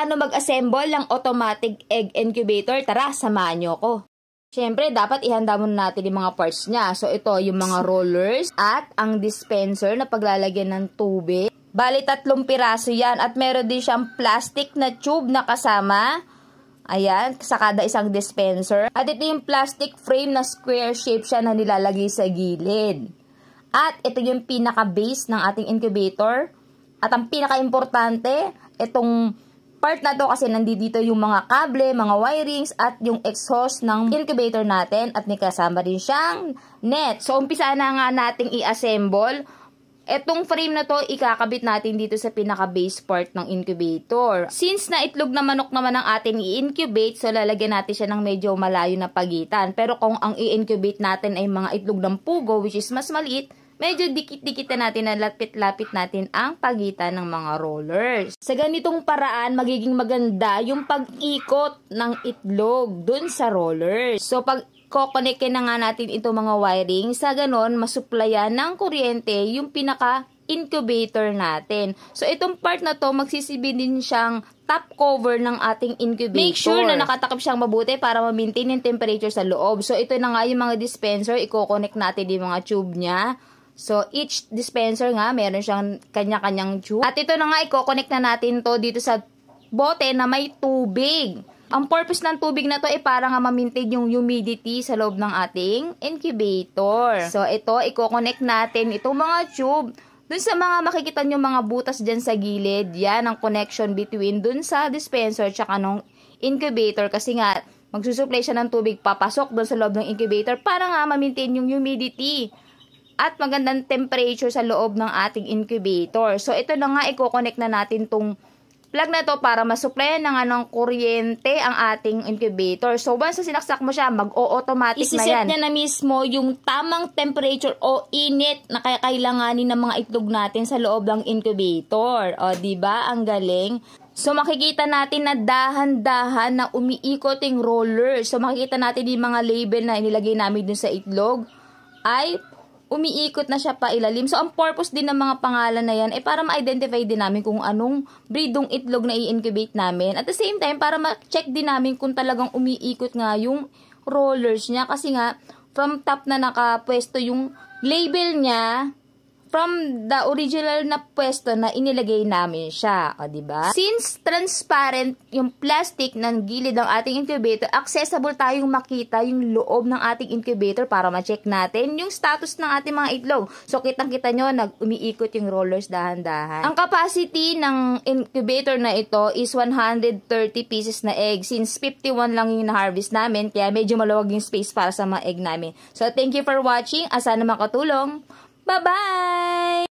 paano mag-assemble ng automatic egg incubator? Tara, samahan nyo ko. Siyempre, dapat ihanda muna natin yung mga parts niya. So, ito yung mga rollers at ang dispenser na paglalagyan ng tubig. Bali, 3 piraso yan. At meron din siyang plastic na tube na kasama. Ayan, sa kada isang dispenser. At ito yung plastic frame na square shape siya na nilalagay sa gilid. At ito yung pinaka-base ng ating incubator. At ang pinaka-importante, itong part na to kasi nandito yung mga kable, mga wirings, at yung exhaust ng incubator natin. At may kasama din siyang net. So, umpisa na nga nating i-assemble. Etong frame na to, ikakabit natin dito sa pinaka-base part ng incubator. Since na itlog na manok naman ang ating i-incubate, so lalagyan natin siya ng medyo malayo na pagitan. Pero kung ang i-incubate natin ay mga itlog ng pugo, which is mas maliit, medyo dikit-dikit na natin na lapit-lapit natin ang pagitan ng mga rollers. Sa ganitong paraan, magiging maganda yung pag-ikot ng itlog dun sa rollers. So, pag kokonekin na nga natin itong mga wiring, sa ganon, masuplayan ng kuryente yung pinaka-incubator natin. So, itong part na to, magsisibi din siyang top cover ng ating incubator. Make sure na nakatakip siyang mabuti para ma-maintain yung temperature sa loob. So, ito na nga yung mga dispenser, i-connect natin yung mga tube niya. So, each dispenser nga, meron siyang kanya-kanyang tube. At ito na nga, i-connect na natin to dito sa bote na may tubig. Ang purpose ng tubig na to ay para nga ma-maintain yung humidity sa loob ng ating incubator. So, ito, i-connect natin itong mga tube. Dun sa mga makikita nyo mga butas dyan sa gilid, yan ang connection between dun sa dispenser tsaka nung incubator. Kasi nga, magsusupply siya ng tubig papasok dun sa loob ng incubator para nga ma-maintain yung humidity at magandang temperature sa loob ng ating incubator. So, ito na nga, i-connect na natin tong plug na to para masuplayan na nga ng kuryente ang ating incubator. So, once na sinaksak mo siya, mag-o-automatic na yan. Isiset niya na mismo yung tamang temperature o init na kailanganin ng mga itlog natin sa loob ng incubator. O, diba? Ang galing. So, makikita natin na dahan-dahan na umiikot yung roller. So, makikita natin yung mga label na inilagay namin dun sa itlog ay umiikot na siya pa ilalim. So, ang purpose din ng mga pangalan na yan ay para ma-identify din namin kung anong breedong itlog na i-incubate namin. At the same time, para ma-check din namin kung talagang umiikot nga yung rollers niya. Kasi nga, from top na nakapwesto yung label niya, from the original na pwesto na inilagay namin siya. O, diba? Since transparent yung plastic ng gilid ng ating incubator, accessible tayong makita yung loob ng ating incubator para ma-check natin yung status ng ating mga itlog. So, kitang-kita nyo, umiikot yung rollers dahan-dahan. Ang capacity ng incubator na ito is 130 pieces na egg. Since 51 lang yung na-harvest namin, kaya medyo maluwag yung space para sa mga egg namin. So, thank you for watching. Sana makatulong. Bye-bye!